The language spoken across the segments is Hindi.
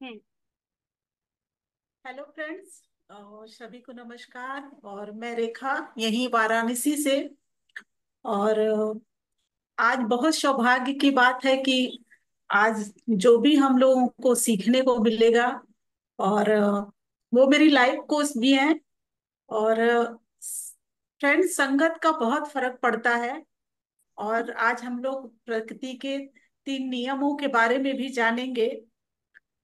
हम्म। Hello friends. सभी को नमस्कार। और मैं रेखा यहीं वाराणसी से। और आज बहुत सौभाग्य की बात है कि आज जो भी हम लोगों को सीखने को मिलेगा। और वो मेरी लाइफ कोच भी हैं। और फ्रेंड्स, संगत का बहुत फर्क पड़ता है। और आज हम लोग प्रकृति के 3 नियमों के बारे में भी जानेंगे।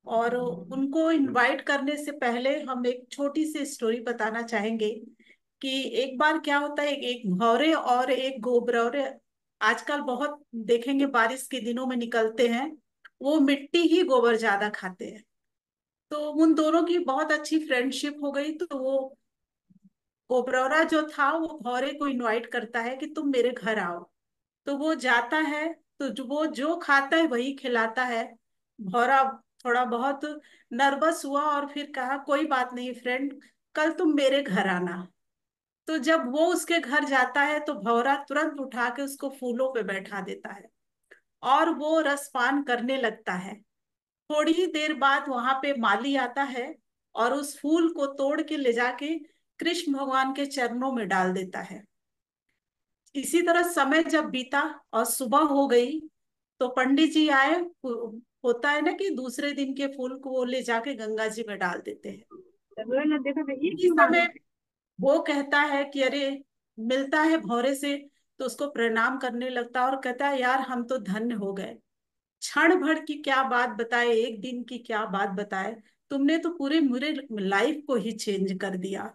और उनको इनवाइट करने से पहले हम एक छोटी सी स्टोरी बताना चाहेंगे कि एक बार क्या होता है। एक भौरे और एक गोबरौरे आजकल बहुत देखेंगे, बारिश के दिनों में निकलते हैं। वो मिट्टी ही गोबर ज्यादा खाते हैं। तो उन दोनों की बहुत अच्छी फ्रेंडशिप हो गई। तो वो गोबरौरा जो था वो भौरे को इनवाइट करता है कि तुम मेरे घर आओ। तो वो जाता है। तो वो जो खाता है वही खिलाता है। भौरा थोड़ा बहुत नर्वस हुआ और फिर कहा, कोई बात नहीं फ्रेंड, कल तुम मेरे घर आना। तो जब वो उसके घर जाता है तो भौरा तुरंत उठा के उसको फूलों पे बैठा देता है और वो रसपान करने लगता है। थोड़ी ही देर बाद वहां पे माली आता है और उस फूल को तोड़ के ले जाके कृष्ण भगवान के चरणों में डाल देता है। इसी तरह समय जब बीता और सुबह हो गई तो पंडित जी आए। होता है ना कि दूसरे दिन के फूल को वो ले जाके गंगा जी में डाल देते हैं। ना देखो तो ये इसी क्यों मांग समय रहे वो कहता है कि अरे, मिलता है भौरे से। तो उसको प्रणाम करने लगता है और कहता है, यार हम तो धन्य हो गए। क्षण भर की क्या बात बताए, एक दिन की क्या बात बताए। तुमने तो पूरे मेरे लाइफ को ही चेंज कर दिया।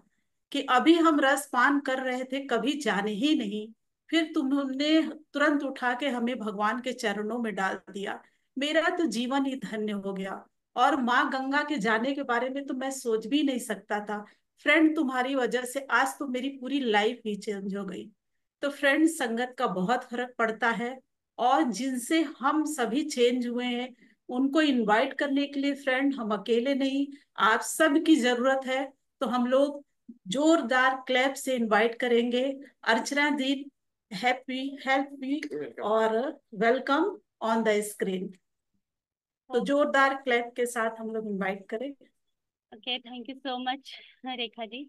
कि अभी हम रस पान कर रहे थे, कभी जाने ही नहीं, फिर तुमने तुरंत उठा के हमें भगवान के चरणों में डाल दिया। मेरा तो जीवन ही धन्य हो गया। और माँ गंगा के जाने के बारे में तो मैं सोच भी नहीं सकता था। फ्रेंड, तुम्हारी वजह से आज तो मेरी पूरी लाइफ ही चेंज हो गई। तो फ्रेंड, संगत का बहुत फर्क पड़ता है। और जिनसे हम सभी चेंज हुए हैं उनको इनवाइट करने के लिए फ्रेंड, हम अकेले नहीं, आप सब की जरूरत है। तो हम लोग जोरदार क्लैप से इनवाइट करेंगे। अर्चना दी, हैप्पी हेल्प मी और वेलकम ऑन द स्क्रीन। तो हो। जोरदार क्लैप के साथ हम लोग इनवाइट करें। Okay, thank you so much Rekha ji.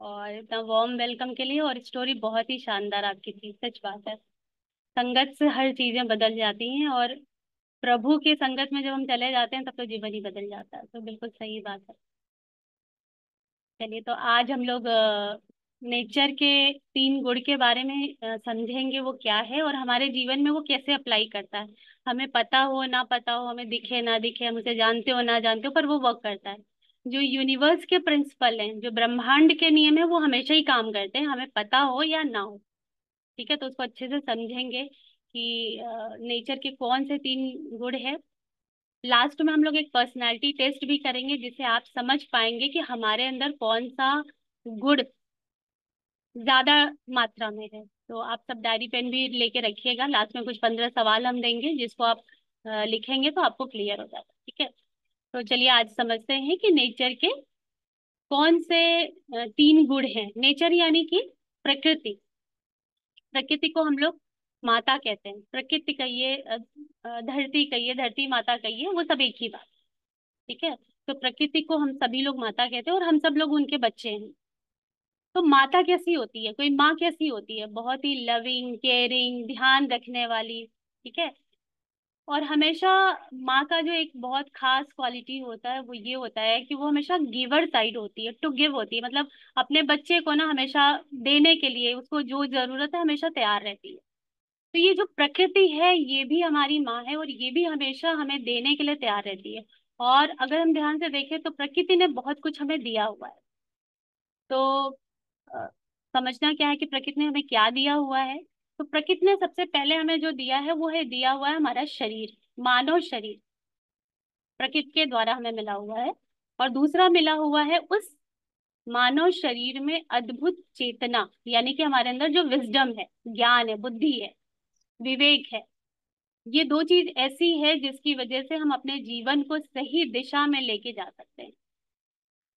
और इतना वार्म वेलकम के लिए। और स्टोरी बहुत ही शानदार आपकी थी, सच बात है। संगत से हर चीजें बदल जाती हैं, और प्रभु की संगत में जब हम चले जाते हैं तब तो जीवन ही बदल जाता है। तो बिल्कुल सही बात है। चलिए, तो आज हम लोग नेचर के 3 गुण के बारे में समझेंगे, वो क्या है और हमारे जीवन में वो कैसे अप्लाई करता है। हमें पता हो ना पता हो, हमें दिखे ना दिखे, हम उसे जानते हो ना जानते हो, पर वो वर्क करता है। जो यूनिवर्स के प्रिंसिपल हैं, जो ब्रह्मांड के नियम है, वो हमेशा ही काम करते हैं, हमें पता हो या ना हो। ठीक है, तो उसको अच्छे से समझेंगे कि नेचर के कौन से 3 गुण है। लास्ट में हम लोग एक पर्सनालिटी टेस्ट भी करेंगे, जिससे आप समझ पाएंगे कि हमारे अंदर कौन सा गुण ज्यादा मात्रा में है। तो आप सब डायरी पेन भी लेके रखिएगा। लास्ट में कुछ 15 सवाल हम देंगे, जिसको आप लिखेंगे तो आपको क्लियर हो जाएगा। ठीक है, तो चलिए आज समझते हैं कि नेचर के कौन से 3 गुण हैं। नेचर यानी कि प्रकृति। प्रकृति को हम लोग माता कहते हैं। प्रकृति कहिए, धरती कहिए, धरती माता कहिए, वो सब एक ही बात। ठीक है, तो प्रकृति को हम सभी लोग माता कहते हैं और हम सब लोग उनके बच्चे हैं। तो माता कैसी होती है, कोई माँ कैसी होती है? बहुत ही लविंग, केयरिंग, ध्यान रखने वाली। ठीक है, और हमेशा माँ का जो एक बहुत खास क्वालिटी होता है वो ये होता है कि वो हमेशा गिवर साइड होती है, टू गिव होती है। मतलब अपने बच्चे को ना हमेशा देने के लिए, उसको जो जरूरत है हमेशा तैयार रहती है। तो ये जो प्रकृति है ये भी हमारी माँ है, और ये भी हमेशा हमें देने के लिए तैयार रहती है। और अगर हम ध्यान से देखें तो प्रकृति ने बहुत कुछ हमें दिया हुआ है। तो अ, समझना क्या है कि प्रकृति ने हमें क्या दिया हुआ है। तो प्रकृति ने सबसे पहले हमें जो दिया है वो है, दिया हुआ है हमारा शरीर, मानव शरीर। प्रकृति के द्वारा हमें मिला हुआ है। और दूसरा मिला हुआ है उस मानव शरीर में अद्भुत चेतना, यानी कि हमारे अंदर जो विजडम है, ज्ञान है, बुद्धि है, विवेक है। ये 2 चीज ऐसी है जिसकी वजह से हम अपने जीवन को सही दिशा में लेके जा सकते हैं।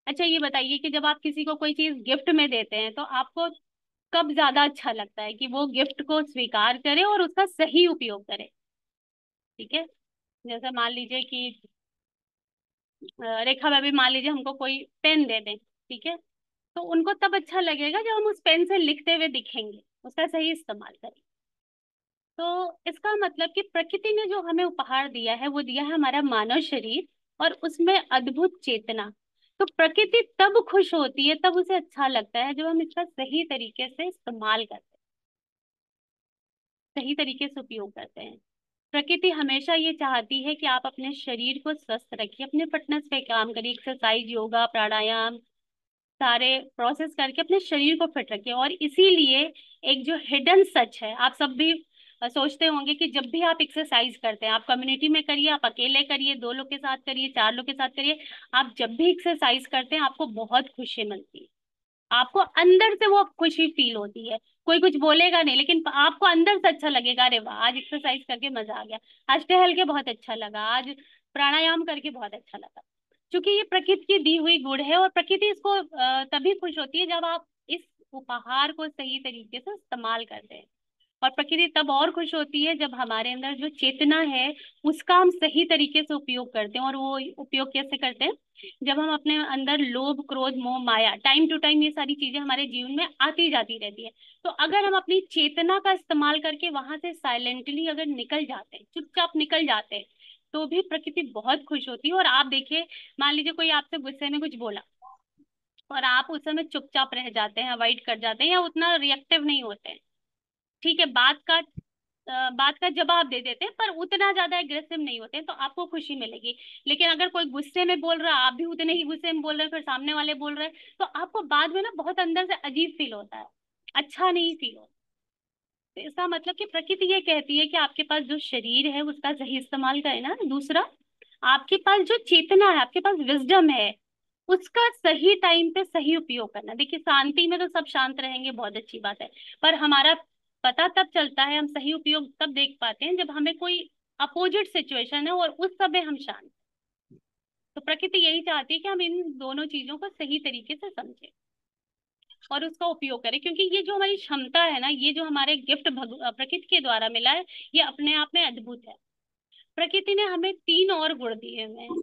अच्छा, ये बताइए कि जब आप किसी को कोई चीज गिफ्ट में देते हैं तो आपको कब ज्यादा अच्छा लगता है कि वो गिफ्ट को स्वीकार करे और उसका सही उपयोग करे? ठीक है, जैसे मान लीजिए कि रेखा भाभी मान लीजिए हमको कोई पेन दे दें, ठीक है, तो उनको तब अच्छा लगेगा जब हम उस पेन से लिखते हुए दिखेंगे, उसका सही इस्तेमाल करें। तो इसका मतलब कि प्रकृति ने जो हमें उपहार दिया है वो दिया है हमारा मानव शरीर, और उसमें अद्भुत चेतना। तो प्रकृति तब खुश होती है, तब उसे अच्छा लगता है जब हम इसका सही तरीके से इस्तेमाल करते हैं, सही तरीके से उपयोग करते हैं। प्रकृति हमेशा ये चाहती है कि आप अपने शरीर को स्वस्थ रखिए, अपने फिटनेस पे काम करिए, एक्सरसाइज, योगा, प्राणायाम, सारे प्रोसेस करके अपने शरीर को फिट रखिए। और इसीलिए एक जो हिडन सच है, आप सब भी सोचते होंगे कि जब भी आप एक्सरसाइज करते हैं, आप कम्युनिटी में करिए, आप अकेले करिए, दो लोग के साथ करिए, चार लोग के साथ करिए, आप जब भी एक्सरसाइज करते हैं आपको बहुत खुशी मिलती है, आपको अंदर से वो खुशी फील होती है। कोई कुछ बोलेगा नहीं, लेकिन आपको अंदर से अच्छा लगेगा, अरे वाह आज एक्सरसाइज करके मजा आ गया, आज टहल के बहुत अच्छा लगा, आज प्राणायाम करके बहुत अच्छा लगा। क्योंकि ये प्रकृति की दी हुई गुण है, और प्रकृति इसको तभी खुश होती है जब आप इस उपहार को सही तरीके से इस्तेमाल करते हैं। और प्रकृति तब और खुश होती है जब हमारे अंदर जो चेतना है उसका हम सही तरीके से उपयोग करते हैं। और वो उपयोग कैसे करते हैं? जब हम अपने अंदर लोभ, क्रोध, मोह, माया, टाइम टू टाइम ये सारी चीजें हमारे जीवन में आती जाती रहती है, तो अगर हम अपनी चेतना का इस्तेमाल करके वहां से साइलेंटली अगर निकल जाते हैं, चुपचाप निकल जाते हैं, तो भी प्रकृति बहुत खुश होती है। और आप देखिए, मान लीजिए कोई आपसे गुस्से में कुछ बोला और आप उस समय चुपचाप रह जाते हैं, अवॉइड कर जाते हैं, या उतना रिएक्टिव नहीं होते हैं, ठीक है, बात का जवाब दे देते हैं पर उतना ज्यादा एग्रेसिव नहीं होते हैं, तो आपको खुशी मिलेगी। लेकिन अगर कोई गुस्से में बोल रहा है, आप भी उतने ही गुस्से में बोल रहे हैं, फिर सामने वाले बोल रहे हैं, तो आपको बाद में ना बहुत अंदर से अजीब फील होता है, अच्छा नहीं फील होता। तो इसका मतलब कि प्रकृति ये कहती है कि आपके पास जो शरीर है उसका सही इस्तेमाल करें ना। दूसरा, आपके पास जो चेतना है, आपके पास विजडम है, उसका सही टाइम पे सही उपयोग करना। देखिए, शांति में तो सब शांत रहेंगे, बहुत अच्छी बात है, पर हमारा पता तब चलता है, हम सही उपयोग तब देख पाते हैं जब हमें कोई अपोजिट सिचुएशन है और उस समय हम शांत। तो प्रकृति यही चाहती है कि हम इन दोनों चीजों को सही तरीके से समझें और उसका उपयोग करें, क्योंकि ये जो हमारी क्षमता है ना, ये जो हमारे गिफ्ट प्रकृति के द्वारा मिला है, ये अपने आप में अद्भुत है। प्रकृति ने हमें तीन और गुण दिए हुए हैं,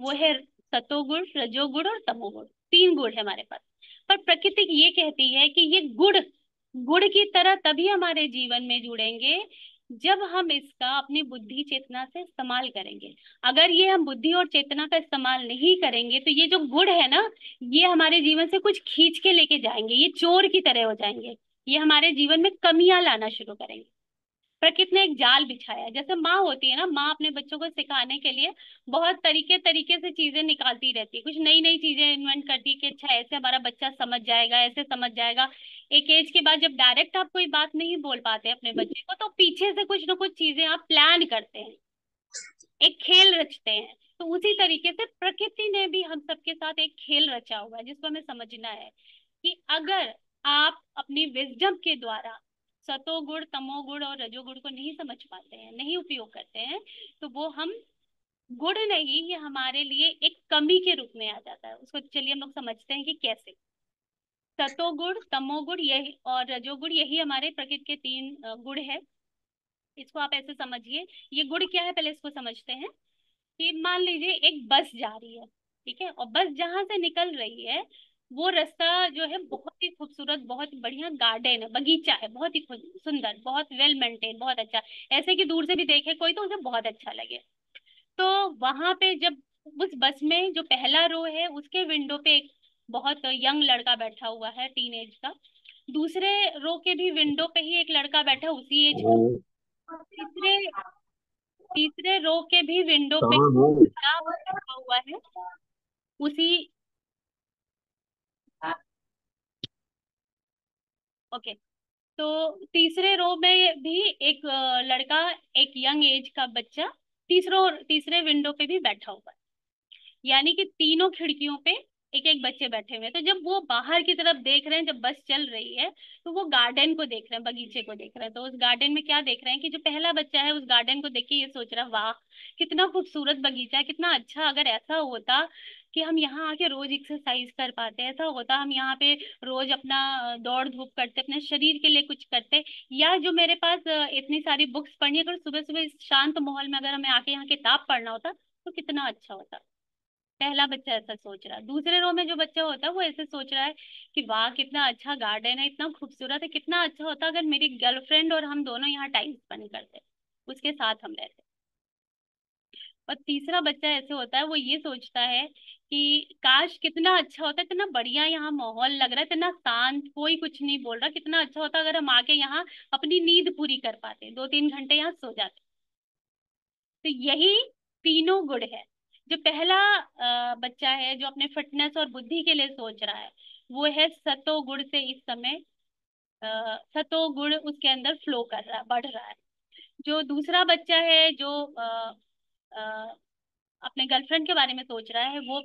वो है सतोगुण, रजोगुण और तमोगुण। तीन गुण है हमारे पास। पर प्रकृति ये कहती है कि ये गुण गुण की तरह तभी हमारे जीवन में जुड़ेंगे जब हम इसका अपनी बुद्धि चेतना से इस्तेमाल करेंगे। अगर ये हम बुद्धि और चेतना का इस्तेमाल नहीं करेंगे तो ये जो गुण है ना, ये हमारे जीवन से कुछ खींच के लेके जाएंगे, ये चोर की तरह हो जाएंगे, ये हमारे जीवन में कमियां लाना शुरू करेंगे। प्रकृति ने एक जाल बिछाया है, जैसे माँ होती है ना, माँ अपने बच्चों को सिखाने के लिए बहुत तरीके तरीके से चीजें निकालती रहती है, कुछ नई नई चीजें इन्वेंट करती है कि अच्छा ऐसे हमारा बच्चा समझ जाएगा, ऐसे समझ जाएगा। एक एज के बाद जब डायरेक्ट आप कोई बात नहीं बोल पाते अपने बच्चे को, तो पीछे से कुछ ना कुछ चीजें आप प्लान करते हैं, एक खेल रचते हैं। तो उसी तरीके से प्रकृति ने भी हम सबके साथ एक खेल रचा हुआ है, जिसको हमें समझना है कि अगर आप अपनी विजडम के द्वारा सतोगुण, तमोगुण और रजोगुण को नहीं समझ पाते हैं, नहीं उपयोग करते हैं, तो वो हम गुण नहीं, ये हमारे लिए एक कमी के रूप में आ जाता है। उसको चलिए हम लोग समझते हैं कि कैसे। सतोगुण, तमोगुण यही और रजोगुण, यही हमारे प्रकृति के तीन गुण है। इसको आप ऐसे समझिए, ये गुण क्या है पहले इसको समझते हैं। कि मान लीजिए एक बस जा रही है, ठीक है, और बस जहां से निकल रही है वो रास्ता जो है बहुत ही खूबसूरत, बहुत बढ़िया गार्डन है, बगीचा है, बहुत ही सुंदर, बहुत वेल मेंटेन, बहुत अच्छा, ऐसे कि दूर से भी देखे कोई तो उसे बहुत अच्छा लगे। तो वहां पे जब उस बस में जो पहला रो है उसके विंडो पे एक बहुत यंग लड़का बैठा हुआ है, टीन एज का। दूसरे रो के भी विंडो पे ही एक लड़का बैठा है, उसी एज का। तीसरे तीसरे रो के भी विंडो पे लड़का बैठा हुआ है, उसी। ओके। तो तीसरे रो में भी एक लड़का, एक यंग एज का बच्चा तीसरे विंडो पे भी बैठा हुआ है। यानी कि तीनों खिड़कियों पे एक एक बच्चे बैठे हुए हैं। तो जब वो बाहर की तरफ देख रहे हैं, जब बस चल रही है, तो वो गार्डन को देख रहे हैं, बगीचे को देख रहे हैं। तो उस गार्डन में क्या देख रहे हैं कि जो पहला बच्चा है उस गार्डन को देख के ये सोच रहा है, वाह कितना खूबसूरत बगीचा है, कितना अच्छा, अगर ऐसा होता कि हम यहाँ आके रोज एक्सरसाइज कर पाते, ऐसा होता हम यहाँ पे रोज अपना दौड़ धूप करते, अपने शरीर के लिए कुछ करते, या जो मेरे पास इतनी सारी बुक्स पढ़नी है, अगर सुबह सुबह इस शांत माहौल में अगर हमें आके यहाँ किताब पढ़ना होता तो कितना अच्छा होता। पहला बच्चा ऐसा सोच रहा है। दूसरे रो में जो बच्चा होता है वो ऐसे सोच रहा है कि वाह कितना अच्छा गार्डन है, इतना खूबसूरत है, कितना अच्छा होता अगर मेरी गर्लफ्रेंड और हम दोनों यहाँ टाइम स्पेंड करते, उसके साथ हम रहते। और तीसरा बच्चा ऐसे होता है, वो ये सोचता है कि काश कितना अच्छा होता, इतना बढ़िया यहाँ माहौल लग रहा है, इतना शांत, कोई कुछ नहीं बोल रहा, कितना अच्छा होता अगर हम आके यहाँ अपनी नींद पूरी कर पाते, 2-3 घंटे यहाँ सो जाते। तो यही तीनों गुण है। जो पहला बच्चा है जो अपने फिटनेस और बुद्धि के लिए सोच रहा है, वो है सतो गुण से इस समय सतो गुण उसके अंदर फ्लो कर रहा है, बढ़ रहा है। जो दूसरा बच्चा है जो अ, अपने गर्लफ्रेंड के बारे में सोच रहा है, वो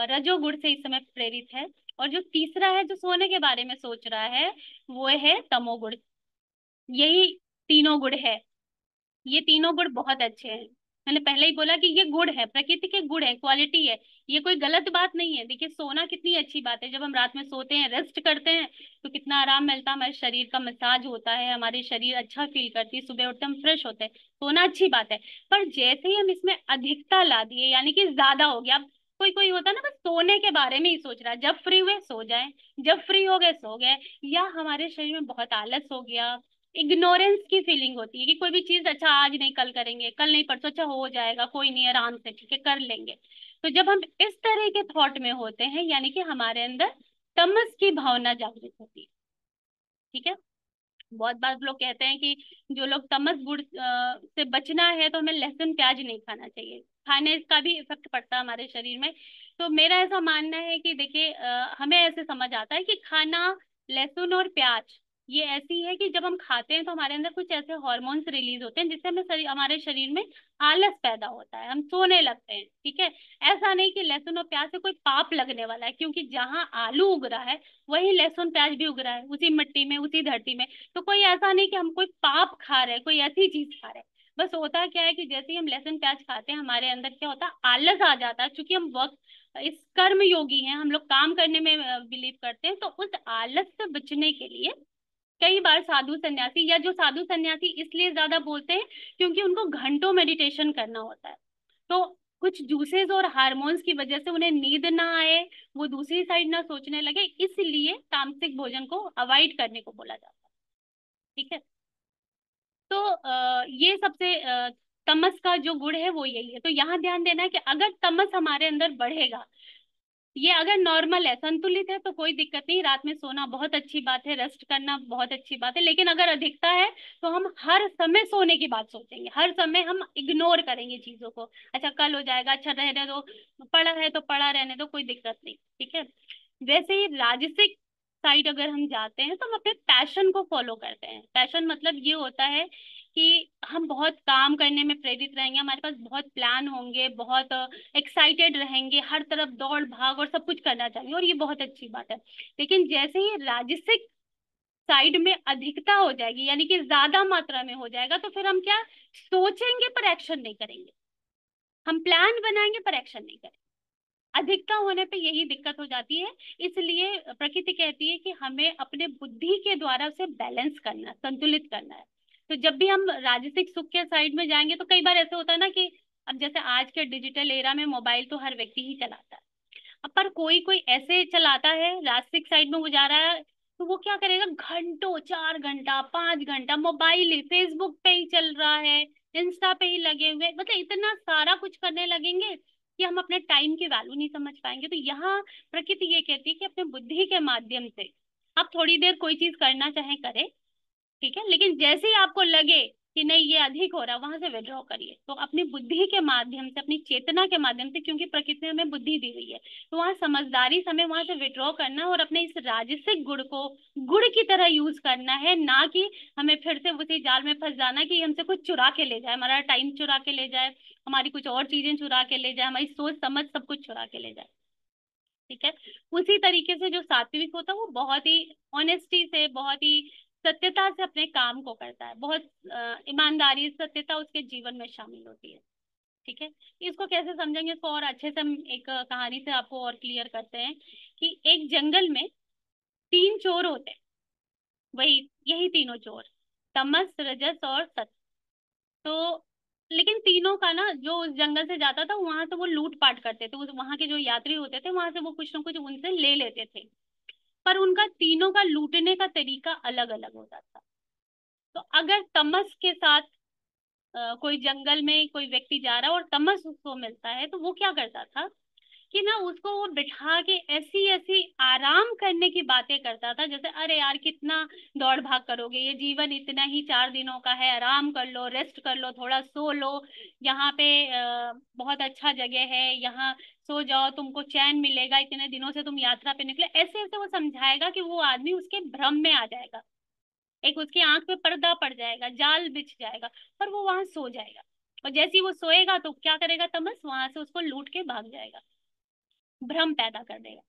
रजोगुण से इस समय प्रेरित है। और जो तीसरा है जो सोने के बारे में सोच रहा है, वो है तमोगुण। यही तीनों गुण है। ये तीनों गुण बहुत अच्छे हैं। मैंने पहले ही बोला कि ये गुण है, प्रकृति के गुण है, क्वालिटी है। ये कोई गलत बात नहीं है। देखिए सोना कितनी अच्छी बात है, जब हम रात में सोते हैं, रेस्ट करते हैं, तो कितना आराम मिलता है, हमारे शरीर का मसाज होता है, हमारी शरीर अच्छा फील करती है, सुबह उठते हम फ्रेश होते हैं। सोना अच्छी बात है। पर जैसे ही हम इसमें अधिकता ला दिए, यानी कि ज्यादा हो गया, अब कोई कोई होता है ना, बस सोने के बारे में ही सोच रहा है, जब फ्री हुए सो जाए, जब फ्री हो गए सो गए, या हमारे शरीर में बहुत आलस हो गया, इग्नोरेंस की फीलिंग होती है कि कोई भी चीज अच्छा आज नहीं कल करेंगे, कल नहीं परसों, अच्छा हो जाएगा, कोई नहीं, आराम से ठीक है कर लेंगे। तो जब हम इस तरह के थॉट में होते हैं, यानी कि हमारे अंदर तमस की भावना जागृत होती है। ठीक है। बहुत बार लोग कहते हैं कि जो लोग तमस गुण से बचना है तो हमें लहसुन प्याज नहीं खाना चाहिए, खाने का भी इफेक्ट पड़ता है हमारे शरीर में। तो मेरा ऐसा मानना है कि देखिए हमें ऐसे समझ आता है कि खाना लहसुन और प्याज ये ऐसी है कि जब हम खाते हैं तो हमारे अंदर कुछ ऐसे हॉर्मोन्स रिलीज होते हैं जिससे हमारे शरीर में आलस पैदा होता है, हम सोने लगते हैं। ठीक है। ऐसा नहीं कि लहसुन और प्याज से कोई पाप लगने वाला है, क्योंकि जहाँ आलू उग रहा है वही लहसुन प्याज भी उग रहा है, उसी मिट्टी में, उसी धरती में। तो कोई ऐसा नहीं कि हम कोई पाप खा रहे हैं, कोई ऐसी चीज खा रहे हैं। बस होता क्या है कि जैसे ही हम लहसुन प्याज खाते हैं, हमारे अंदर क्या होता है, आलस आ जाता है। क्योंकि हम वक्त इस कर्म योगी हैं, हम लोग काम करने में बिलीव करते हैं, तो उस आलस से बचने के लिए कई बार साधु सन्यासी, या जो साधु सन्यासी इसलिए ज्यादा बोलते हैं क्योंकि उनको घंटों मेडिटेशन करना होता है, तो कुछ जूसेस और हार्मोन्स की वजह से उन्हें नींद ना आए, वो दूसरी साइड ना सोचने लगे, इसलिए तामसिक भोजन को अवॉइड करने को बोला जाता है। ठीक है। तो ये सबसे तमस का जो गुण है वो यही है। तो यहाँ ध्यान देना है कि अगर तमस हमारे अंदर बढ़ेगा, ये अगर नॉर्मल है, संतुलित है, तो कोई दिक्कत नहीं, रात में सोना बहुत अच्छी बात है, रेस्ट करना बहुत अच्छी बात है। लेकिन अगर अधिकता है तो हम हर समय सोने की बात सोचेंगे, हर समय हम इग्नोर करेंगे चीजों को, अच्छा कल हो जाएगा, अच्छा रहने दो, पड़ा है तो पड़ा रहने दो, कोई दिक्कत नहीं। ठीक है। वैसे ही राजसिक साइड अगर हम जाते हैं तो हम अपने पैशन को फॉलो करते हैं। पैशन मतलब ये होता है कि हम बहुत काम करने में प्रेरित रहेंगे, हमारे पास बहुत प्लान होंगे, बहुत एक्साइटेड रहेंगे, हर तरफ दौड़ भाग और सब कुछ करना चाहेंगे, और ये बहुत अच्छी बात है। लेकिन जैसे ही राजसिक साइड में अधिकता हो जाएगी, यानी कि ज्यादा मात्रा में हो जाएगा, तो फिर हम क्या, सोचेंगे पर एक्शन नहीं करेंगे, हम प्लान बनाएंगे पर एक्शन नहीं करेंगे। अधिकता होने पे यही दिक्कत हो जाती है। इसलिए प्रकृति कहती है कि हमें अपने बुद्धि के द्वारा उसे बैलेंस करना है, संतुलित करना है। तो जब भी हम राजसिक सुख के साइड में जाएंगे, तो कई बार ऐसे होता है ना कि अब जैसे आज के डिजिटल एरा में मोबाइल तो हर व्यक्ति ही चलाता है, अब पर कोई कोई ऐसे चलाता है, रास्तिक साइड में वो जा रहा है, तो वो क्या करेगा, घंटों, 4 घंटा 5 घंटा मोबाइल ही, फेसबुक पे ही चल रहा है, इंस्टा पे ही लगे हुए, मतलब इतना सारा कुछ करने लगेंगे कि हम अपने टाइम की वैल्यू नहीं समझ पाएंगे। तो यहाँ प्रकृति ये कहती है कि अपने बुद्धि के माध्यम से आप थोड़ी देर कोई चीज करना चाहे करें, ठीक है, लेकिन जैसे ही आपको लगे कि नहीं ये अधिक हो रहा है, वहां से विड्रॉ करिए। तो अपनी बुद्धि के माध्यम से, अपनी चेतना के माध्यम से, क्योंकि प्रकृति ने हमें बुद्धि दी हुई है, तो वहां समझदारी से हमें वहां से विड्रॉ करना है और अपने इस राजसिक गुण को गुड़ की तरह यूज करना है, ना कि हमें फिर से उसी जाल में फंस जाना कि हमसे कुछ चुरा के ले जाए, हमारा टाइम चुरा के ले जाए, हमारी कुछ और चीजें चुरा के ले जाए, हमारी सोच समझ सब कुछ चुरा के ले जाए। ठीक है। उसी तरीके से जो सात्विक होता है वो बहुत ही ऑनेस्टी से, बहुत ही सत्यता से अपने काम को करता है, बहुत ईमानदारी सत्यता उसके जीवन में शामिल होती है। ठीक है। इसको कैसे समझेंगे, इसको और अच्छे से हम एक कहानी से आपको और क्लियर करते हैं कि एक जंगल में 3 चोर होते हैं, वही यही तीनों चोर, तमस रजस और सत्व। तो लेकिन तीनों का ना, जो उस जंगल से जाता था वहां से वो लूट पाट करते थे, वहां के जो यात्री होते थे वहां से वो कुछ ना कुछ उनसे ले लेते थे। पर उनका तीनों का लूटने का तरीका अलग अलग होता था। तो अगर तमस के साथ कोई जंगल में कोई व्यक्ति जा रहा है और तमस उसको मिलता है, तो वो क्या करता था कि ना उसको वो बिठा के ऐसी ऐसी आराम करने की बातें करता था, जैसे अरे यार कितना दौड़ भाग करोगे, ये जीवन इतना ही 4 दिनों का है, आराम कर लो, रेस्ट कर लो, थोड़ा सो लो, यहाँ पे बहुत अच्छा जगह है, यहाँ सो जाओ, तुमको चैन मिलेगा, इतने दिनों से तुम यात्रा पे निकले, ऐसे ऐसे वो समझाएगा कि वो आदमी उसके भ्रम में आ जाएगा, एक उसकी आंख पे पर्दा पड़ जाएगा, जाल बिछ जाएगा, और वो वहां सो जाएगा। और जैसे ही वो सोएगा तो क्या करेगा तमस, वहां से उसको लूट के भाग जाएगा, भ्रम पैदा कर देगा।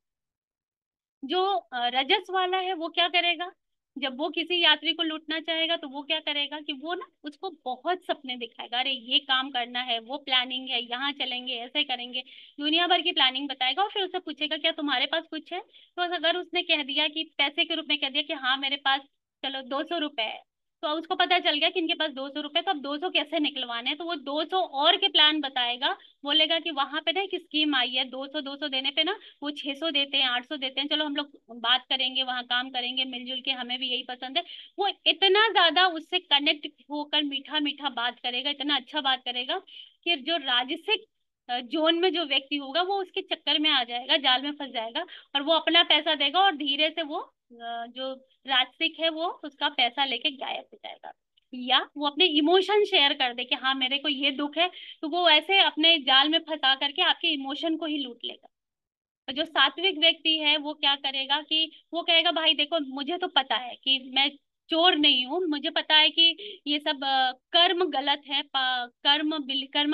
जो रजस वाला है वो क्या करेगा, जब वो किसी यात्री को लूटना चाहेगा तो वो क्या करेगा कि वो ना उसको बहुत सपने दिखाएगा, अरे ये काम करना है, वो प्लानिंग है, यहाँ चलेंगे, ऐसे करेंगे, दुनिया भर की प्लानिंग बताएगा, और फिर उससे पूछेगा क्या तुम्हारे पास कुछ है। तो अगर उसने कह दिया कि पैसे के रूप में कह दिया कि हाँ मेरे पास चलो 200 रुपए है, तो अब उसको पता चल गया कि इनके पास 200 रुपए, तो अब 200 कैसे निकलवाने हैं, तो वो 200 और के प्लान बताएगा। बोलेगा कि वहां पे ना एक स्कीम आई है, 200 200 देने पे ना वो 600 देते हैं, 800 देते हैं, चलो हम लोग बात करेंगे, वहां काम करेंगे मिलजुल के, हमें भी यही पसंद है। वो इतना ज्यादा उससे कनेक्ट होकर मीठा मीठा बात करेगा, इतना अच्छा बात करेगा कि जो राजसिक जोन में जो व्यक्ति होगा वो उसके चक्कर में आ जाएगा, जाल में फंस जाएगा, और वो अपना पैसा देगा और धीरे से वो जो राजसिक है वो उसका पैसा लेके गायब हो जाएगा। या वो अपने इमोशन शेयर कर दे कि हाँ मेरे को ये दुख है, तो वो ऐसे अपने जाल में फंसा करके आपके इमोशन को ही लूट लेगा। और जो सात्विक व्यक्ति है वो क्या करेगा कि वो कहेगा भाई देखो मुझे तो पता है कि मैं चोर नहीं हूँ, मुझे पता है कि ये सब कर्म गलत है, कर्मा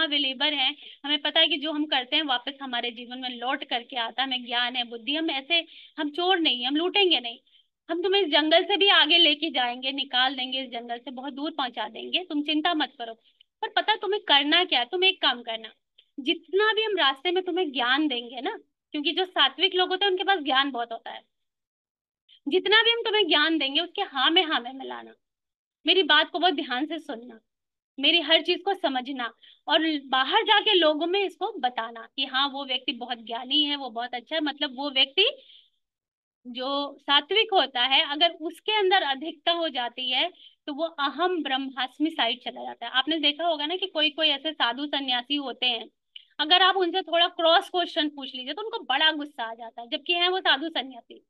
बिलीवर है, हमें पता है कि जो हम करते हैं वापस हमारे जीवन में लौट करके आता है, हमें ज्ञान है, बुद्धि, हम ऐसे, हम चोर नहीं, हम लूटेंगे नहीं, हम तुम्हें इस जंगल से भी आगे लेके जाएंगे, निकाल देंगे इस जंगल से, बहुत दूर पहुंचा देंगे, तुम चिंता मत करो। पर पता है तुम्हें करना क्या है, तुम एक काम करना, जितना भी हम रास्ते में तुम्हें ज्ञान देंगे ना, क्योंकि जो सात्विक लोग होते हैं उनके पास ज्ञान बहुत होता है, जितना भी हम तुम्हें ज्ञान देंगे उसके हाँ में मिलाना, मेरी बात को बहुत ध्यान से सुनना, मेरी हर चीज को समझना, और बाहर जाके लोगों में इसको बताना कि हाँ वो व्यक्ति बहुत ज्ञानी है, वो बहुत अच्छा है, मतलब वो व्यक्ति जो सात्विक होता है अगर उसके अंदर अधिकता हो जाती है तो वो अहम ब्रह्मास्मि साइड चला जाता है। आपने देखा होगा ना कि कोई कोई ऐसे साधु सन्यासी होते हैं, अगर आप उनसे थोड़ा क्रॉस क्वेश्चन पूछ लीजिए तो उनको बड़ा गुस्सा आ जाता है, जबकि है वो साधु सन्यासी,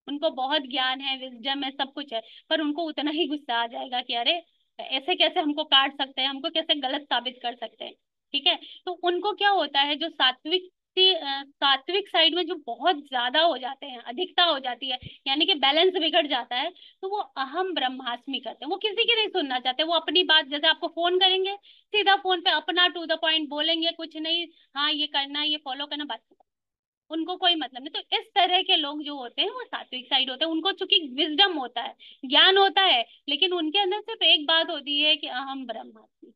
उनको बहुत ज्ञान है, विजडम है, सब कुछ है, पर उनको उतना ही गुस्सा आ जाएगा कि अरे ऐसे कैसे हमको काट सकते हैं, हमको कैसे गलत साबित कर सकते हैं। ठीक है, तो उनको क्या होता है, जो सात्विक साइड में जो बहुत ज्यादा हो जाते हैं, अधिकता हो जाती है, यानी कि बैलेंस बिगड़ जाता है, तो वो अहम ब्रह्मास्मि करते हैं, वो किसी की नहीं सुनना चाहते, वो अपनी बात, जैसे आपको फोन करेंगे सीधा फोन पे अपना टू द पॉइंट बोलेंगे, कुछ नहीं, हाँ ये करना, ये फॉलो करना, बात, उनको कोई मतलब नहीं। तो इस तरह के लोग जो होते हैं वो सात्विक साइड होते हैं, उनको चूंकि विजडम होता है, ज्ञान होता है, लेकिन उनके अंदर सिर्फ एक बात होती है कि अहम ब्रह्मास्मि।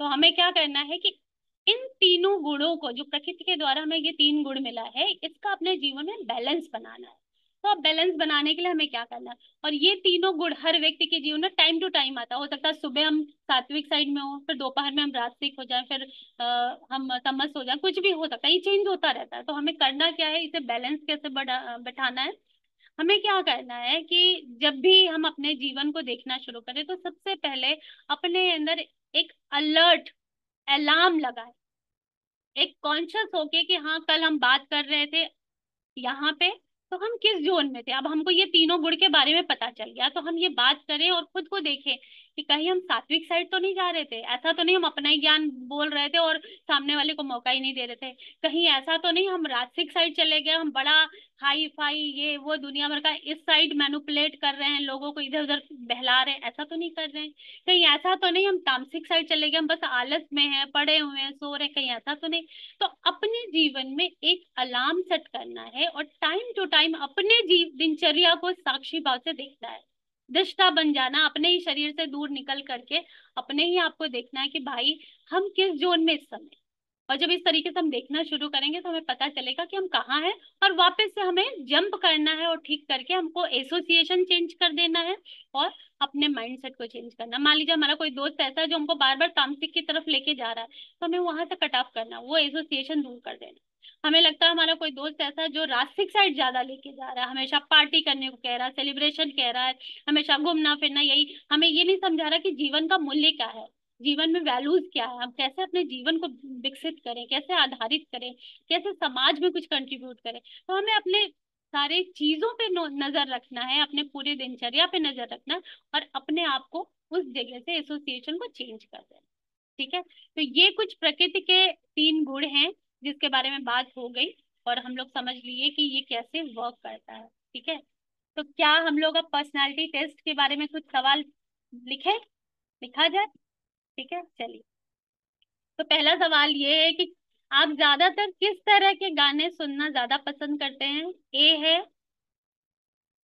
तो हमें क्या करना है कि इन तीनों गुणों को, जो प्रकृति के द्वारा हमें ये 3 गुण मिला है, इसका अपने जीवन में बैलेंस बनाना है। तो अब बैलेंस बनाने के लिए हमें क्या करना है, और ये तीनों गुण हर व्यक्ति के जीवन में टाइम टू टाइम आता है, हो सकता है सुबह हम सात्विक साइड में हो, फिर दोपहर में हम राजसिक हो जाए, फिर हम तमस हो जाए, कुछ भी हो सकता है, ये चेंज होता रहता है। तो हमें करना क्या है, इसे बैलेंस कैसे बैठाना है, हमें क्या करना है कि जब भी हम अपने जीवन को देखना शुरू करें तो सबसे पहले अपने अंदर एक अलर्ट अलार्म लगाए, एक कॉन्शियस होके कि हाँ कल हम बात कर रहे थे यहाँ पे, तो हम किस जोन में थे, अब हमको ये तीनों गुण के बारे में पता चल गया, तो हम ये बात करें और खुद को देखें कि कहीं हम सात्विक साइड तो नहीं जा रहे थे, ऐसा तो नहीं हम अपना ही ज्ञान बोल रहे थे और सामने वाले को मौका ही नहीं दे रहे थे, कहीं ऐसा तो नहीं हम राजसिक साइड चले गए, हम बड़ा हाई फाई ये वो दुनिया भर का इस साइड मैनुपुलेट कर रहे हैं, लोगों को इधर उधर बहला रहे हैं, ऐसा तो नहीं कर रहे हैं, कहीं ऐसा तो नहीं हम तामसिक साइड चले गए, हम बस आलस में हैं, पड़े हुए हैं, सो रहे हैं, कहीं ऐसा तो नहीं। तो अपने जीवन में एक अलार्म सेट करना है और टाइम टू टाइम अपने दिनचर्या को साक्षी भाव से देखना है, दृष्टा बन जाना, अपने ही शरीर से दूर निकल करके अपने ही आपको देखना है कि भाई हम किस जोन में इस समय, और जब इस तरीके से हम देखना शुरू करेंगे तो हमें पता चलेगा कि हम कहाँ हैं, और वापस से हमें जंप करना है और ठीक करके हमको एसोसिएशन चेंज कर देना है और अपने माइंडसेट को चेंज करना। मान लीजिए हमारा कोई दोस्त ऐसा है जो हमको बार बार तामसिक की तरफ लेके जा रहा है, तो हमें वहां से कट ऑफ करना, वो एसोसिएशन दूर कर देना। हमें लगता है हमारा कोई दोस्त ऐसा है जो रास्तिक साइड ज्यादा लेके जा रहा है, हमेशा पार्टी करने को कह रहा है, सेलिब्रेशन कह रहा है, हमेशा घूमना फिरना, यही हमें ये नहीं समझा रहा कि जीवन का मूल्य क्या है, जीवन में वैल्यूज क्या है, हम कैसे अपने जीवन को विकसित करें, कैसे आधारित करें, कैसे समाज में कुछ कंट्रीब्यूट करें। तो हमें अपने सारे चीजों पे नजर रखना है, अपने पूरे दिनचर्या पे नजर रखना है, और अपने आप को उस जगह से एसोसिएशन को चेंज कर देना। ठीक है, तो ये कुछ प्रकृति के 3 गुण हैं जिसके बारे में बात हो गई, और हम लोग समझ लिए कि ये कैसे वर्क करता है। ठीक है, तो क्या हम लोग अब पर्सनालिटी टेस्ट के बारे में कुछ सवाल लिखे, लिखा जाए? ठीक है, चलिए। तो पहला सवाल ये है कि आप ज्यादातर किस तरह के गाने सुनना ज्यादा पसंद करते हैं? ए है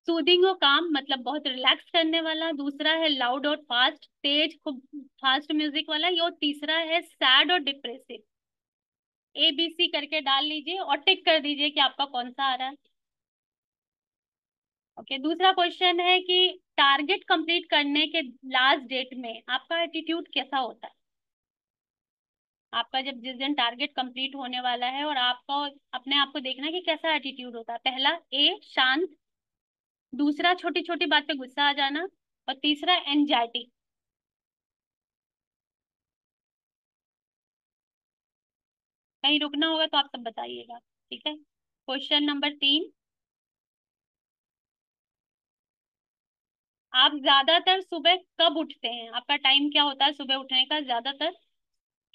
सूदिंग और काम, मतलब बहुत रिलैक्स करने वाला। दूसरा है लाउड और फास्ट, तेज खूब फास्ट म्यूजिक वाला। और तीसरा है सैड और डिप्रेसिव। ए बी सी करके डाल लीजिए और टिक कर दीजिए कि आपका कौन सा आ रहा है। ओके, दूसरा क्वेश्चन है कि टारगेट कंप्लीट करने के लास्ट डेट में आपका एटीट्यूड कैसा होता है? आपका जब जिस दिन टारगेट कंप्लीट होने वाला है और आपको अपने आप को देखना है कि कैसा एटीट्यूड होता है। पहला ए शांत, दूसरा छोटी छोटी बात पे गुस्सा आ जाना, और तीसरा एंजाइटी। कहीं रुकना होगा तो आप सब बताइएगा। ठीक है, क्वेश्चन नंबर 3, आप ज्यादातर सुबह कब उठते हैं? आपका टाइम क्या होता है सुबह उठने का ज्यादातर?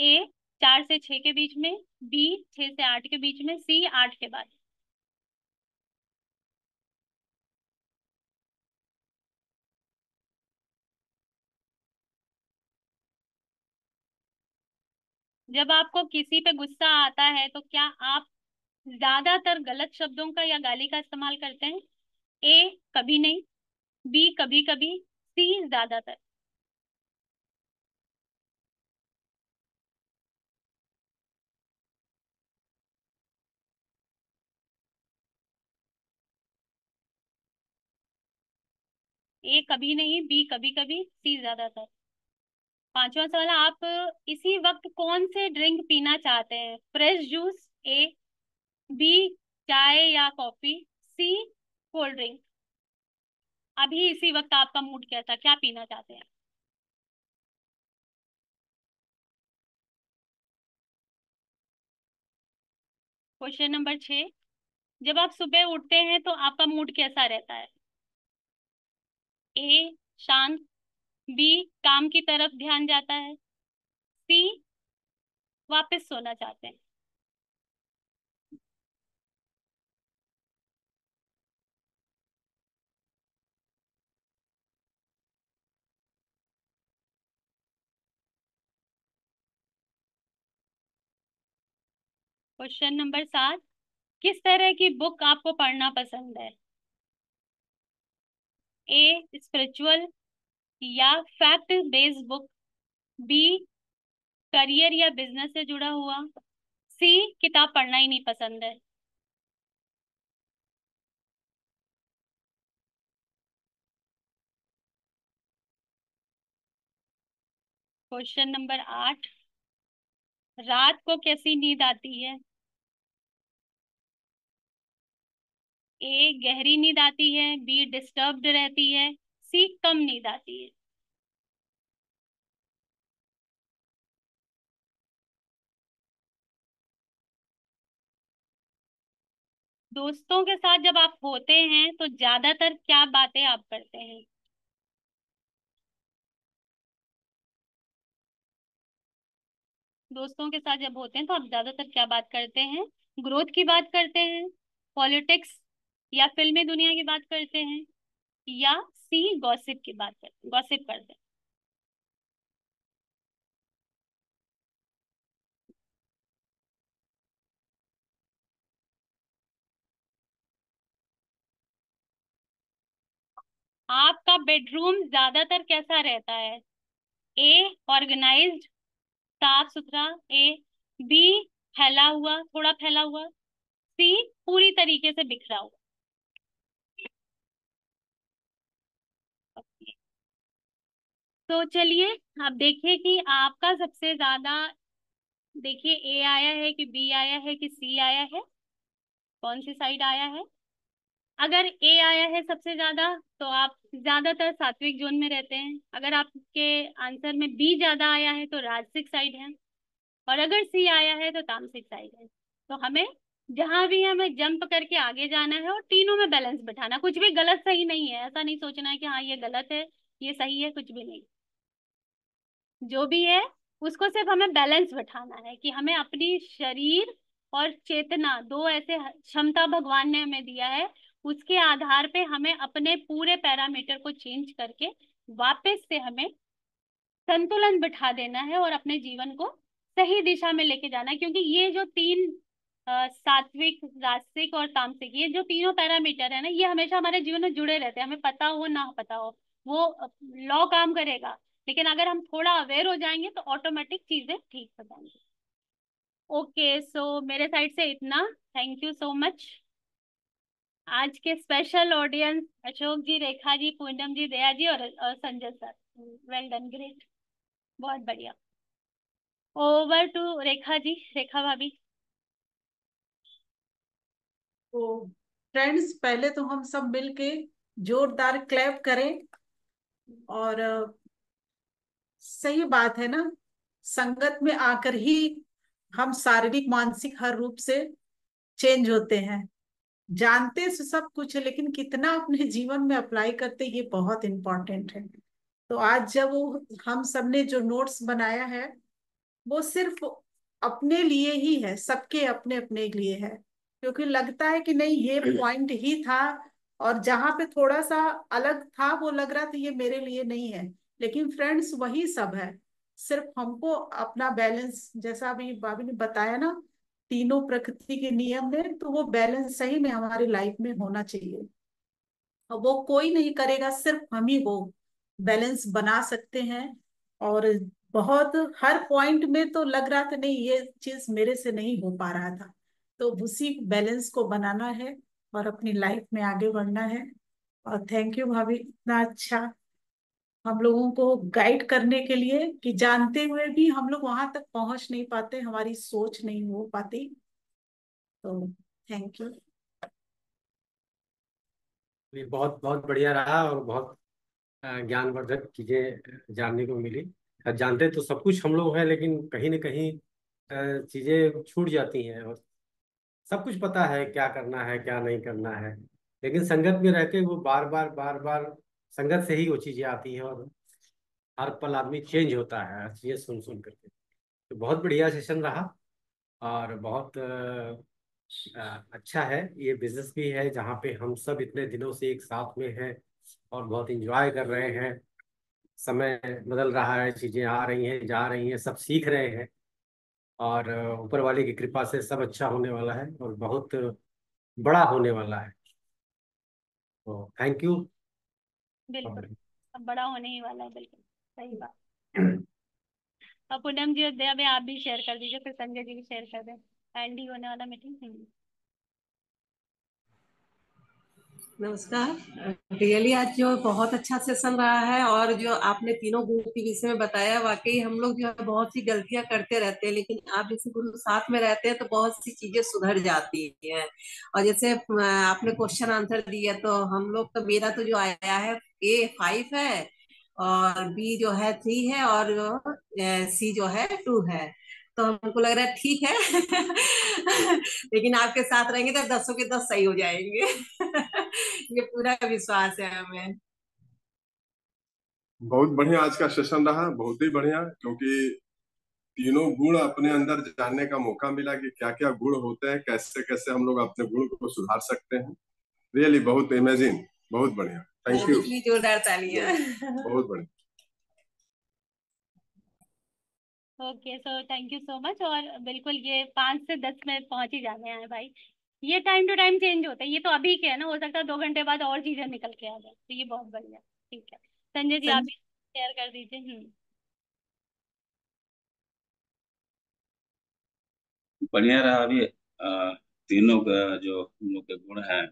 ए 4 से 6 के बीच में, बी 6 से 8 के बीच में, सी 8 के बाद। जब आपको किसी पे गुस्सा आता है तो क्या आप ज्यादातर गलत शब्दों का या गाली का इस्तेमाल करते हैं? ए कभी नहीं, बी कभी कभी, सी ज्यादातर। ए कभी नहीं, बी कभी कभी, सी ज्यादातर। पांचवा सवाल, आप इसी वक्त कौन से ड्रिंक पीना चाहते हैं? फ्रेश जूस, ए, बी चाय या कॉफी, सी कोल्ड ड्रिंक। अभी इसी वक्त आपका मूड कैसा, क्या पीना चाहते हैं? क्वेश्चन नंबर 6, जब आप सुबह उठते हैं तो आपका मूड कैसा रहता है? ए शांत, बी काम की तरफ ध्यान जाता है, सी वापस सोना चाहते हैं। क्वेश्चन नंबर 7, किस तरह की बुक आपको पढ़ना पसंद है? ए स्पिरिचुअल या fact based book, B career या बिजनेस से जुड़ा हुआ, सी किताब पढ़ना ही नहीं पसंद है। क्वेश्चन नंबर 8, रात को कैसी नींद आती है? ए गहरी नींद आती है, बी डिस्टर्ब्ड रहती है, सी कम नींद आती है। दोस्तों के साथ जब आप होते हैं तो ज्यादातर क्या बातें आप करते हैं? दोस्तों के साथ जब होते हैं तो आप ज्यादातर क्या बात करते हैं? ग्रोथ की बात करते हैं, पॉलिटिक्स या फिल्मी दुनिया की बात करते हैं, या सी गॉसिप की बात करते, गॉसिप करते हैं? आपका बेडरूम ज्यादातर कैसा रहता है? ए ऑर्गेनाइज्ड साफ सुथरा, ए बी फैला हुआ, थोड़ा फैला हुआ। सी, पूरी तरीके से बिखरा हुआ। Okay. तो चलिए, आप देखिए कि आपका सबसे ज्यादा, देखिए ए आया है कि बी आया है कि सी आया है, कौन सी साइड आया है। अगर ए आया है सबसे ज्यादा, तो आप ज्यादातर सात्विक जोन में रहते हैं। अगर आपके आंसर में बी ज्यादा आया है तो राजसिक साइड है। और अगर सी आया है तो तामसिक साइड है। तो हमें जहां भी है, हमें जंप करके आगे जाना है और तीनों में बैलेंस बिठाना। कुछ भी गलत सही नहीं है, ऐसा नहीं सोचना है कि हाँ ये गलत है, ये सही है, कुछ भी नहीं। जो भी है उसको सिर्फ हमें बैलेंस बिठाना है कि हमें अपनी शरीर और चेतना, दो ऐसे क्षमता भगवान ने हमें दिया है। उसके आधार पे हमें अपने पूरे पैरामीटर को चेंज करके वापस से हमें संतुलन बिठा देना है और अपने जीवन को सही दिशा में लेके जाना है। क्योंकि ये जो तीन सात्विक, राजसिक और तामसिक, ये जो तीनों पैरामीटर है ना, ये हमेशा हमारे जीवन में जुड़े रहते हैं, हमें पता हो ना पता हो। वो लॉ काम करेगा, लेकिन अगर हम थोड़ा अवेयर हो जाएंगे तो ऑटोमेटिक चीजें ठीक हो जाएंगी। ओके, सो मेरे साइड से इतना। Thank you so much. आज के स्पेशल ऑडियंस अशोक जी, रेखा जी, पूनम जी, दया जी और Sanjay sir. Well done, great, बहुत बढ़िया। ओवर टू रेखा जी, रेखा भाभी। तो फ्रेंड्स, पहले तो हम सब मिलके जोरदार क्लैप करें। और सही बात है ना, संगत में आकर ही हम शारीरिक मानसिक हर रूप से चेंज होते हैं। जानते से सब कुछ है, लेकिन कितना अपने जीवन में अप्लाई करते, ये बहुत इम्पोर्टेंट है। तो आज जब वो हम सब ने जो नोट्स बनाया है, वो सिर्फ अपने लिए ही है, सबके अपने अपने लिए है। क्योंकि लगता है कि नहीं, ये पॉइंट ही था, और जहां पे थोड़ा सा अलग था वो लग रहा था ये मेरे लिए नहीं है। लेकिन फ्रेंड्स, वही सब है। सिर्फ हमको अपना बैलेंस, जैसा अभी भाभी ने बताया ना, तीनों प्रकृति के नियम है, तो वो बैलेंस सही में हमारी लाइफ में होना चाहिए। और वो कोई नहीं करेगा, सिर्फ हम ही वो बैलेंस बना सकते हैं। और बहुत हर पॉइंट में तो लग रहा था नहीं, ये चीज मेरे से नहीं हो पा रहा था। तो उसी बैलेंस को बनाना है और अपनी लाइफ में आगे बढ़ना है। और थैंक यू भाभी, इतना अच्छा हम लोगों को गाइड करने के लिए, कि जानते हुए भी हम लोग वहां तक पहुंच नहीं पाते, हमारी सोच नहीं हो पाती। तो थैंक यू। ये बहुत बहुत बढ़िया रहा और बहुत ज्ञानवर्धक चीजें जानने को मिली। जानते तो सब कुछ हम लोग हैं, लेकिन कहीं ना कहीं चीजें छूट जाती हैं। और सब कुछ पता है क्या करना है क्या नहीं करना है, लेकिन संगत में रहते वो बार बार संगत से ही वो चीजें आती हैं। और हर पल आदमी चेंज होता है हर चीजें सुन सुन करके। तो बहुत बढ़िया सेशन रहा। और बहुत अच्छा है। ये बिजनेस भी है जहाँ पे हम सब इतने दिनों से एक साथ में हैं और बहुत इंजॉय कर रहे हैं। समय बदल रहा है, चीजें आ रही हैं जा रही हैं, सब सीख रहे हैं। और ऊपर वाले की कृपा से सब अच्छा होने वाला है और बहुत बड़ा होने वाला है। तो थैंक यू। बिल्कुल, अब बड़ा होने ही वाला है, बिल्कुल सही बात। अब पूनम जी और दया भी आप भी शेयर कर दीजिए, फिर संजय जी भी शेयर कर दें। एंड ही होने वाला मीटिंग। नमस्कार। रियली आज जो बहुत अच्छा सेशन रहा है, और जो आपने तीनों गुरु के विषय में बताया, वाकई हम लोग जो है बहुत सी गलतियां करते रहते हैं, लेकिन आप जैसे गुरु साथ में रहते हैं तो बहुत सी चीजें सुधर जाती हैं। और जैसे आपने क्वेश्चन आंसर दिया, तो हम लोग तो, मेरा तो जो आया है A5 है, और बी जो है 3 है, और सी जो है 2 है। तो हमको लग रहा है ठीक है। लेकिन आपके साथ रहेंगे तो 10 के 10 सही हो जाएंगे। ये पूरा विश्वास है हमें। बहुत बढ़िया आज का सेशन रहा, बहुत ही बढ़िया। क्योंकि तीनों गुण अपने अंदर जानने का मौका मिला कि क्या क्या गुण होते हैं, कैसे कैसे हम लोग अपने गुण को सुधार सकते हैं। रियली बहुत इमेजिन, बहुत बढ़िया। Thank you. इतनी जोरदार तालियां। बहुत बढ़िया। Okay, so thank you so much. और बिल्कुल ये 5 से 10 में पहुंच ही जाने हैं भाई। ये टाइम टू टाइम चेंज होता है, ये तो अभी के है ना, हो सकता है 2 घंटे बाद और चीजें निकल के आ जाए, तो ये बहुत बढ़िया। ठीक है, संजय जी आप भी शेयर कर दीजिए। बढ़िया रहा। अभी तीनों का जो हम लोग के गुण हैं,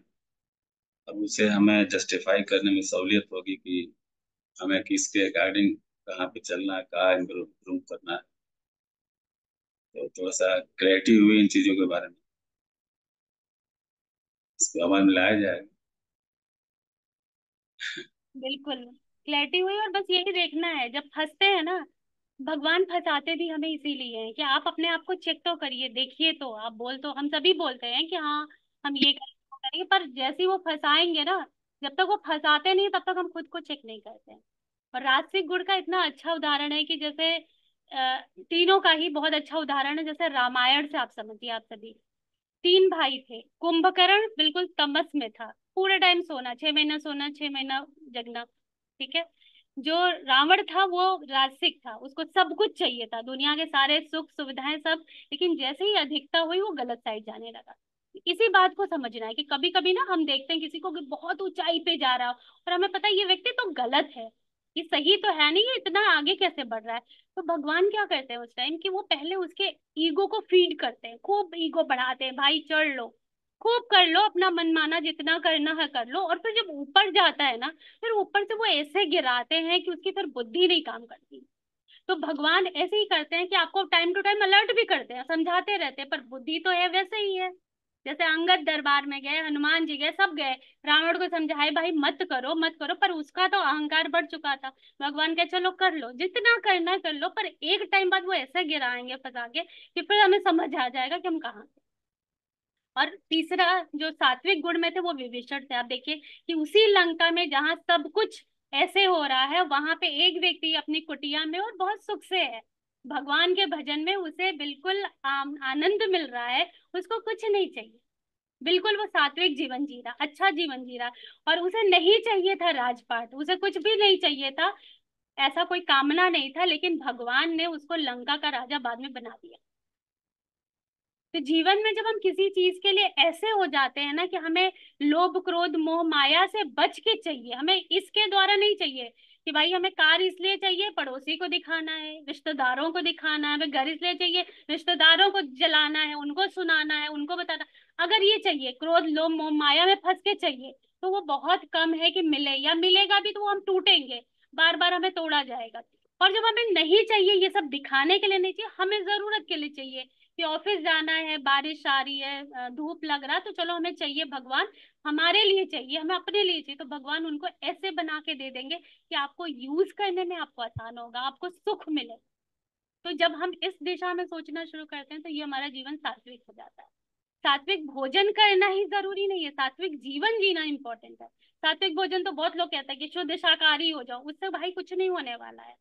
अब उसे हमें जस्टिफाई करने में सहूलियत होगी कि हमें किसके अकॉर्डिंग कहाँ पे चलना है, कहाँ इम्प्रूव करना है। तो थोड़ा सा क्रिएटिव हुई इन चीजों के बारे में, इसको अमल में लाया जाएगा। बिल्कुल क्लैरिटी हुई। और बस यही देखना है, जब फंसते हैं ना, भगवान फंसाते भी हमें इसीलिए हैं कि आप अपने आप को चेक तो करिए, देखिए। तो आप बोल, तो हम सभी बोलते हैं कि हाँ हम ये करेंगे वो करेंगे, पर जैसे ही वो फंसाएंगे ना, जब तक वो फंसाते नहीं तब तक हम खुद को चेक नहीं करते हैं। और राजसिक गुण का इतना अच्छा उदाहरण है कि जैसे तीनों का ही बहुत अच्छा उदाहरण है। जैसे रामायण से आप समझिए, आप सभी तीन भाई थे। कुंभकर्ण बिल्कुल तमस में था, पूरे टाइम सोना, 6 महीना सोना, 6 महीना जगना। ठीक है। जो रावण था वो राजसिक था, उसको सब कुछ चाहिए था, दुनिया के सारे सुख सुविधाएं सब। लेकिन जैसे ही अधिकता हुई वो गलत साइड जाने लगा। इसी बात को समझना है कि कभी कभी ना हम देखते हैं किसी को कि बहुत ऊंचाई पे जा रहा, और हमें पता है ये व्यक्ति तो गलत है, ये सही तो है नहीं, ये इतना आगे कैसे बढ़ रहा है। तो भगवान क्या करते हैं उस टाइम कि वो पहले उसके ईगो को फीड करते हैं, खूब ईगो बढ़ाते हैं, भाई चढ़ लो, खूब कर लो, अपना मनमाना जितना करना है कर लो। और फिर जब ऊपर जाता है ना, फिर ऊपर से वो ऐसे गिराते हैं कि उसकी फिर बुद्धि नहीं काम करती। तो भगवान ऐसे ही करते हैं कि आपको टाइम टू टाइम अलर्ट भी करते हैं, समझाते रहते हैं, पर बुद्धि तो है वैसे ही है। जैसे अंगद दरबार में गए, हनुमान जी गए, सब गए, रावण को समझाए भाई मत करो मत करो, पर उसका तो अहंकार बढ़ चुका था। भगवान कहे चलो कर लो, जितना करना कर लो, पर एक टाइम बाद वो ऐसे गिराएंगे फंसा के कि फिर हमें समझ आ जाएगा कि हम कहाँ थे। और तीसरा जो सात्विक गुण में थे वो विभीषण थे। आप देखिए कि उसी लंका में जहाँ सब कुछ ऐसे हो रहा है, वहां पे एक व्यक्ति अपनी कुटिया में और बहुत सुख से है, भगवान के भजन में उसे बिल्कुल आनंद मिल रहा है, उसको कुछ नहीं चाहिए, बिल्कुल वो सात्विक जीवन जी रहा, अच्छा जीवन जी रहा। और उसे नहीं चाहिए था राजपाट, उसे कुछ भी नहीं चाहिए था, ऐसा कोई कामना नहीं था, लेकिन भगवान ने उसको लंका का राजा बाद में बना दिया। तो जीवन में जब हम किसी चीज के लिए ऐसे हो जाते हैं ना कि हमें लोभ क्रोध मोह माया से बच के चाहिए, हमें इसके द्वारा नहीं चाहिए कि भाई हमें कार इसलिए चाहिए पड़ोसी को दिखाना है, रिश्तेदारों को दिखाना है, हमें घर इसलिए चाहिए रिश्तेदारों को जलाना है, उनको सुनाना है, उनको बताना। अगर ये चाहिए, क्रोध लोभ मोह माया में फंस के चाहिए, तो वो बहुत कम है कि मिले, या मिलेगा भी तो वो हम टूटेंगे, बार बार हमें तोड़ा जाएगा। और जब हमें नहीं चाहिए, ये सब दिखाने के लिए नहीं चाहिए, हमें जरूरत के लिए चाहिए कि ऑफिस जाना है, बारिश आ रही है, धूप लग रहा है, तो चलो हमें चाहिए भगवान, हमारे लिए चाहिए, हमें अपने लिए चाहिए, तो भगवान उनको ऐसे बना के दे देंगे कि आपको यूज करने में आपको आसान होगा, आपको सुख मिले। तो जब हम इस दिशा में सोचना शुरू करते हैं तो ये हमारा जीवन सात्विक हो जाता है। सात्विक भोजन करना ही जरूरी नहीं है, सात्विक जीवन जीना इंपॉर्टेंट है। सात्विक भोजन तो बहुत लोग कहते हैं कि शुद्ध शाकाहारी हो जाओ, उससे भाई कुछ नहीं होने वाला है।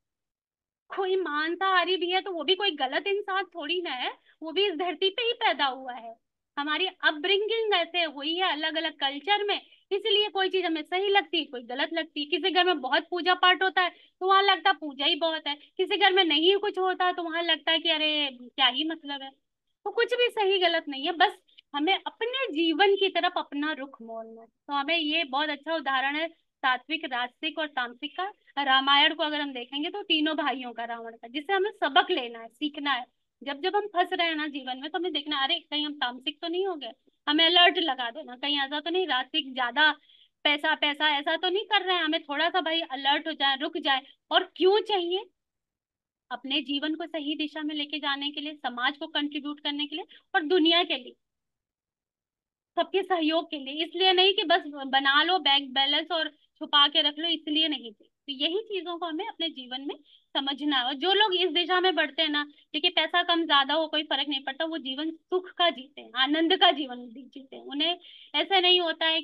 कोई मांसाहारी भी है तो वो भी कोई गलत इंसान थोड़ी ना है, वो भी इस धरती पे ही पैदा हुआ है, हमारी अपब्रिंगिंग ऐसे हुई है अलग अलग कल्चर में, इसलिए कोई चीज हमें सही लगती है, कोई गलत लगती है। किसी घर में बहुत पूजा पाठ होता है तो वहां लगता है पूजा ही बहुत है, किसी घर में नहीं कुछ होता तो वहां लगता है कि अरे क्या ही मतलब है। तो कुछ भी सही गलत नहीं है, बस हमें अपने जीवन की तरफ अपना रुख मोड़ना है। तो हमें ये बहुत अच्छा उदाहरण है सात्विक राजसिक और तामसिक का। रामायण को अगर हम देखेंगे तो तीनों भाइयों का, रावण का, जिससे हमें सबक लेना है, सीखना है। जब जब हम फंस रहे हैं ना जीवन में, तो हमें देखना है, अरे कहीं हम तामसिक तो नहीं हो गए, हमें अलर्ट लगा देना, कहीं ऐसा तो नहीं राजसिक ज्यादा पैसा पैसा ऐसा तो नहीं कर रहे हैं, हमें थोड़ा सा भाई अलर्ट हो जाए, रुक जाए। और क्यों चाहिए? अपने जीवन को सही दिशा में लेके जाने के लिए, समाज को कंट्रीब्यूट करने के लिए, और दुनिया के लिए, सबके सहयोग के लिए। इसलिए नहीं कि बस बना लो बैंक बैलेंस और छुपा के रख लो, इसलिए नहीं थी। तो यही चीजों को हमें अपने जीवन में समझना है। और जो लोग इस दिशा में बढ़ते हैं ना, देखिए पैसा कम ज्यादा हो कोई फर्क नहीं पड़ता, वो जीवन सुख का जीते हैं, आनंद का जीवन जीते हैं। उन्हें ऐसा नहीं होता है